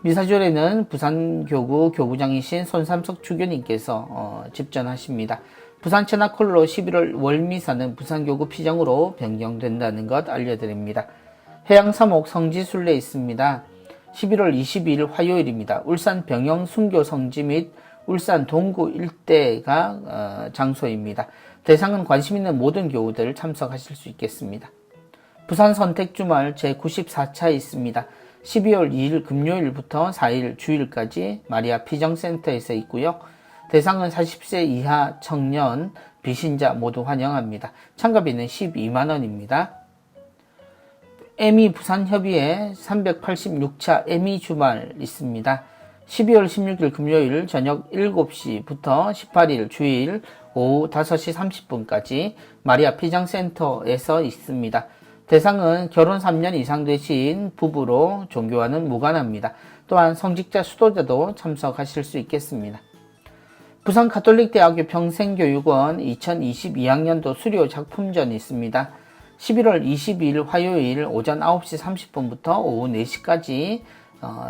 미사주례는 부산교구 교구장이신 손삼석 주교님께서 집전하십니다. 부산 채나콜로 11월 월미사는 부산교구 피정으로 변경된다는 것 알려드립니다. 해양사목 성지순례 있습니다. 11월 22일 화요일입니다. 울산 병영 순교 성지 및 울산 동구 일대가 장소입니다. 대상은 관심 있는 모든 교우들 참석하실 수 있겠습니다. 부산 선택주말 제94차 있습니다. 12월 2일 금요일부터 4일 주일까지 마리아 피정센터에서 있고요. 대상은 40세 이하 청년, 비신자 모두 환영합니다. 참가비는 12만원입니다. 에미 부산협의회 386차 에미 주말 있습니다. 12월 16일 금요일 저녁 7시부터 18일 주일 오후 5시 30분까지 마리아 피정센터에서 있습니다. 대상은 결혼 3년 이상 되신 부부로 종교와는 무관합니다. 또한 성직자 수도자도 참석하실 수 있겠습니다. 부산가톨릭대학교 평생교육원 2022학년도 수료 작품전이 있습니다. 11월 22일 화요일 오전 9시 30분부터 오후 4시까지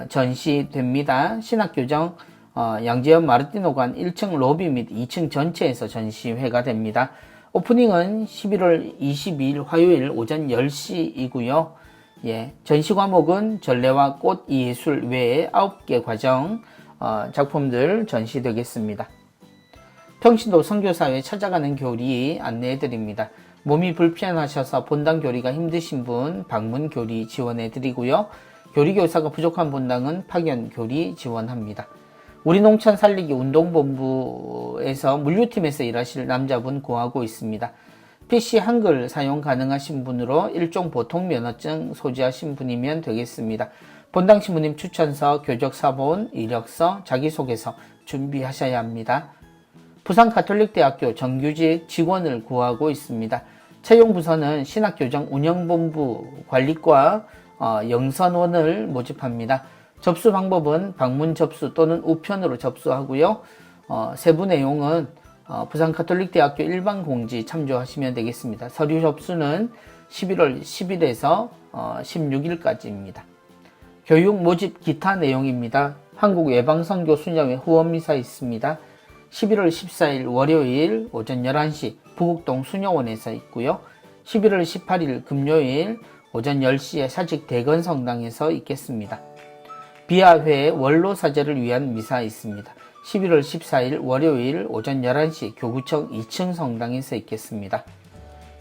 전시됩니다. 신학교정 양재현 마르티노관 1층 로비 및 2층 전체에서 전시회가 됩니다. 오프닝은 11월 22일 화요일 오전 10시이고요. 전시 과목은 전래와 꽃 예술 외에 9개 과정 작품들 전시되겠습니다. 평신도 선교사회 찾아가는 교리 안내해드립니다. 몸이 불편하셔서 본당 교리가 힘드신 분 방문 교리 지원해드리고요. 교리교사가 부족한 본당은 파견 교리 지원합니다. 우리 농촌 살리기 운동본부에서 물류팀에서 일하실 남자분 구하고 있습니다. PC 한글 사용 가능하신 분으로 일종 보통 면허증 소지하신 분이면 되겠습니다. 본당 신부님 추천서, 교적사본, 이력서, 자기소개서 준비하셔야 합니다. 부산가톨릭대학교 정규직 직원을 구하고 있습니다. 채용 부서는 신학교정 운영본부 관리과 영선원을 모집합니다. 접수 방법은 방문 접수 또는 우편으로 접수하고요. 세부 내용은 부산가톨릭대학교 일반공지 참조하시면 되겠습니다. 서류 접수는 11월 10일에서 16일까지입니다. 교육 모집 기타 내용입니다. 한국예방선교 수녀회 후원미사 있습니다. 11월 14일 월요일 오전 11시 부곡동 수녀원에서 있고요. 11월 18일 금요일 오전 10시에 사직 대건성당에서 있겠습니다. 비아회 원로사제를 위한 미사 있습니다. 11월 14일 월요일 오전 11시 교구청 2층 성당에서 있겠습니다.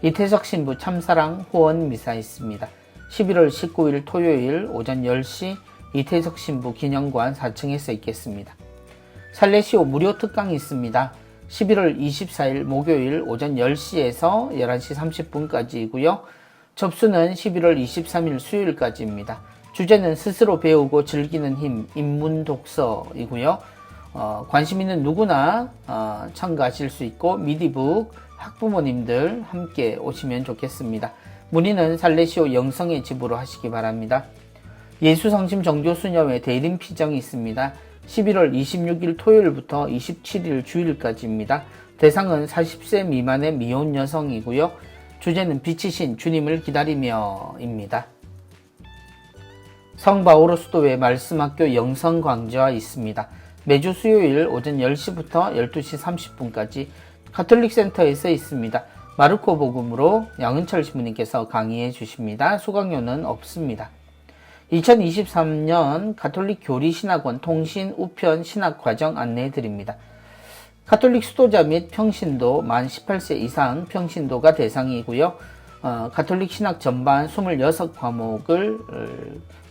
이태석 신부 참사랑 후원 미사 있습니다. 11월 19일 토요일 오전 10시 이태석 신부 기념관 4층에서 있겠습니다. 살레시오 무료 특강이 있습니다. 11월 24일 목요일 오전 10시에서 11시 30분까지이고요. 접수는 11월 23일 수요일까지입니다. 주제는 스스로 배우고 즐기는 힘, 인문 독서이고요. 관심 있는 누구나 참가하실 수 있고 미디북 학부모님들 함께 오시면 좋겠습니다. 문의는 살레시오 영성의 집으로 하시기 바랍니다. 예수성심 정교수녀회 대림 피정이 있습니다. 11월 26일 토요일부터 27일 주일까지입니다. 대상은 40세 미만의 미혼 여성이고요. 주제는 빛이신 주님을 기다리며입니다. 성바오로스도회 말씀학교 영성강좌 있습니다. 매주 수요일 오전 10시부터 12시 30분까지 가톨릭센터에서 있습니다. 마르코 복음으로 양은철 신부님께서 강의해 주십니다. 수강료는 없습니다. 2023년 가톨릭 교리신학원 통신 우편 신학과정 안내해 드립니다. 가톨릭 수도자 및 평신도 만 18세 이상 평신도가 대상이고요. 가톨릭 신학 전반 26과목을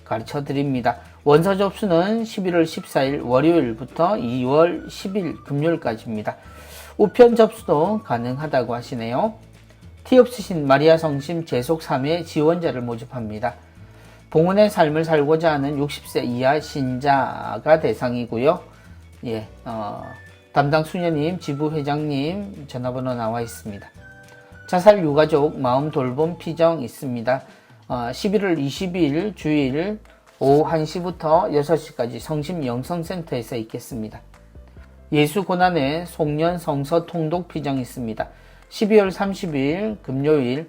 가르쳐 드립니다. 원서 접수는 11월 14일 월요일부터 2월 10일 금요일까지입니다. 우편 접수도 가능하다고 하시네요. 티 없으신 마리아 성심 재속 3회 지원자를 모집합니다. 봉헌의 삶을 살고자 하는 60세 이하 신자가 대상이고요. 담당 수녀님, 지부회장님 전화번호 나와 있습니다. 자살 유가족 마음 돌봄 피정 있습니다. 11월 22일 주일 오후 1시부터 6시까지 성심 영성센터에서 있겠습니다. 예수고난의 송년 성서 통독 피정 있습니다. 12월 30일 금요일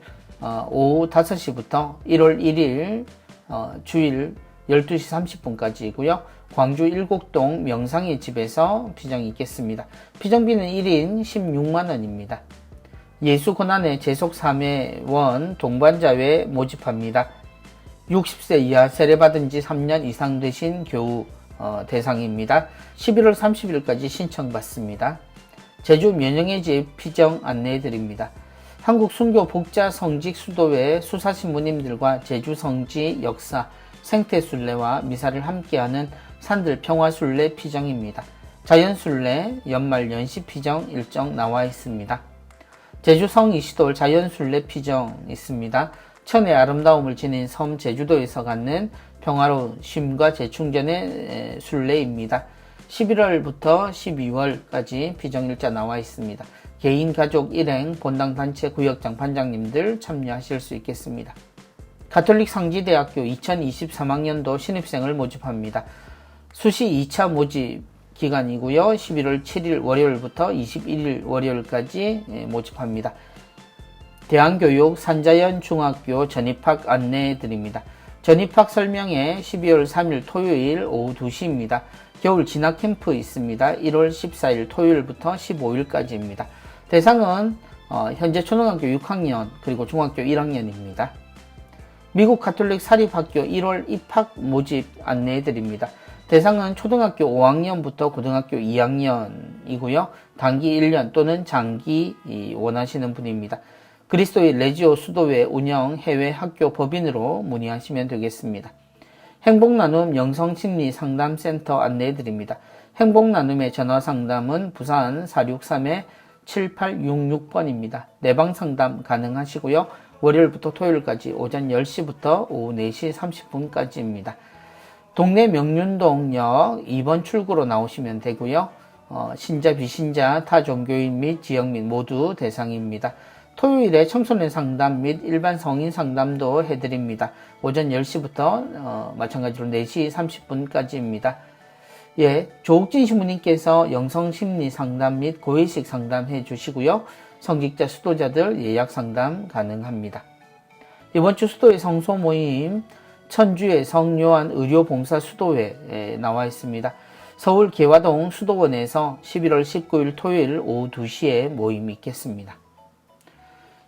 오후 5시부터 1월 1일 주일 12시 30분까지이고요. 광주 일곡동 명상의 집에서 피정이 있겠습니다. 피정비는 1인 16만원입니다. 예수고난의 재속 3회원 동반자회 모집합니다. 60세 이하 세례받은 지 3년 이상 되신 교우 대상입니다. 11월 30일까지 신청받습니다. 제주 면영의 집 피정 안내해 드립니다. 한국 순교 복자 성직 수도회 수사신부님들과 제주 성지 역사 생태순례와 미사를 함께하는 산들 평화순례 피정입니다. 자연순례 연말 연시 피정 일정 나와 있습니다. 제주 성이시돌 자연순례 피정 있습니다. 천의 아름다움을 지닌 섬 제주도에서 갖는 평화로운 쉼과 재충전의 순례입니다. 11월부터 12월까지 피정일자 나와 있습니다. 개인, 가족, 일행, 본당, 단체, 구역장, 반장님들 참여하실 수 있겠습니다. 가톨릭 상지대학교 2023학년도 신입생을 모집합니다. 수시 2차 모집 기간이고요. 11월 7일 월요일부터 21일 월요일까지 모집합니다. 대한교육 산자연중학교 전입학 안내해드립니다. 전입학 설명회 12월 3일 토요일 오후 2시입니다. 겨울 진학 캠프 있습니다. 1월 14일 토요일부터 15일까지입니다. 대상은 현재 초등학교 6학년 그리고 중학교 1학년입니다. 미국 가톨릭 사립학교 1월 입학 모집 안내해드립니다. 대상은 초등학교 5학년부터 고등학교 2학년이고요. 단기 1년 또는 장기 원하시는 분입니다. 그리스도의 레지오 수도회 운영 해외 학교 법인으로 문의하시면 되겠습니다. 행복나눔 영성심리 상담센터 안내해드립니다. 행복나눔의 전화상담은 부산 463-7866번입니다. 내방상담 가능하시고요. 월요일부터 토요일까지 오전 10시부터 오후 4시 30분까지입니다. 동네 명륜동역 2번 출구로 나오시면 되고요. 신자, 비신자, 타종교인 및 지역민 모두 대상입니다. 토요일에 청소년 상담 및 일반 성인 상담도 해드립니다. 오전 10시부터 마찬가지로 4시 30분까지입니다. 예, 조욱진 신부님께서 영성심리 상담 및 고해식 상담 해주시고요. 성직자 수도자들 예약 상담 가능합니다. 이번 주 수도회 성소 모임 천주의 성요한 의료봉사 수도회에 나와 있습니다. 서울 개화동 수도원에서 11월 19일 토요일 오후 2시에 모임이 있겠습니다.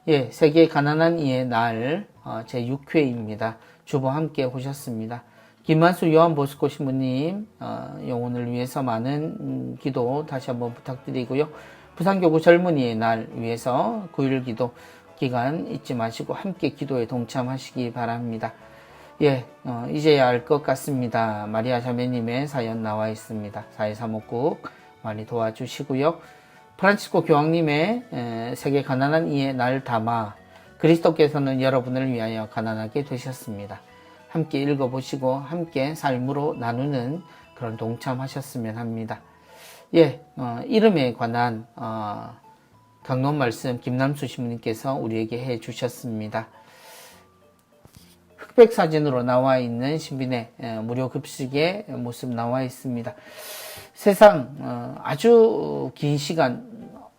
예, 세계 가난한 이의 날 제6회입니다. 주보 함께 오셨습니다. 김만수 요한보스코 신부님 영혼을 위해서 많은 기도 다시 한번 부탁드리고요. 부산교구 젊은이의 날 위해서 9일 기도 기간 잊지 마시고 함께 기도에 동참하시기 바랍니다. 예, 이제야 알 것 같습니다. 마리아 자매님의 사연 나와 있습니다. 4135국 많이 도와주시고요. 프란치스코 교황님의 세계 가난한 이의 날 담아 그리스도께서는 여러분을 위하여 가난하게 되셨습니다. 함께 읽어보시고 함께 삶으로 나누는 그런 동참하셨으면 합니다. 예, 이름에 관한 강론 말씀 김남수 신부님께서 우리에게 해 주셨습니다. 흑백 사진으로 나와 있는 신빈의 무료 급식의 모습 나와 있습니다. 세상 아주 긴 시간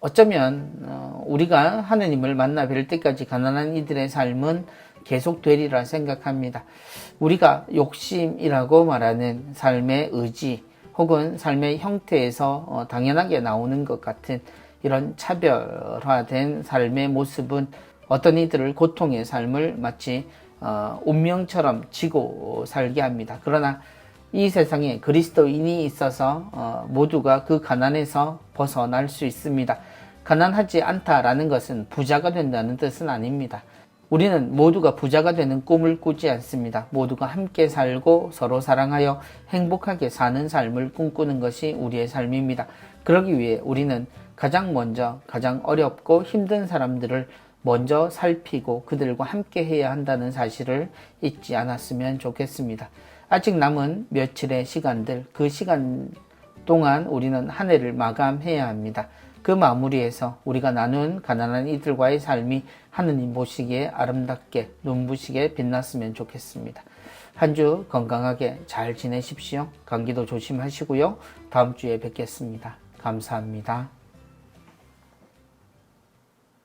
어쩌면 우리가 하느님을 만나 뵐 때까지 가난한 이들의 삶은 계속되리라 생각합니다. 우리가 욕심이라고 말하는 삶의 의지 혹은 삶의 형태에서 당연하게 나오는 것 같은 이런 차별화된 삶의 모습은 어떤 이들을 고통의 삶을 마치 운명처럼 지고 살게 합니다. 그러나 이 세상에 그리스도인이 있어서 모두가 그 가난에서 벗어날 수 있습니다. 가난하지 않다라는 것은 부자가 된다는 뜻은 아닙니다. 우리는 모두가 부자가 되는 꿈을 꾸지 않습니다. 모두가 함께 살고 서로 사랑하여 행복하게 사는 삶을 꿈꾸는 것이 우리의 삶입니다. 그러기 위해 우리는 가장 먼저 가장 어렵고 힘든 사람들을 먼저 살피고 그들과 함께 해야 한다는 사실을 잊지 않았으면 좋겠습니다. 아직 남은 며칠의 시간들, 그 시간 동안 우리는 한 해를 마감해야 합니다. 그 마무리에서 우리가 나눈 가난한 이들과의 삶이 하느님 보시기에 아름답게 눈부시게 빛났으면 좋겠습니다. 한 주 건강하게 잘 지내십시오. 감기도 조심하시고요. 다음 주에 뵙겠습니다. 감사합니다.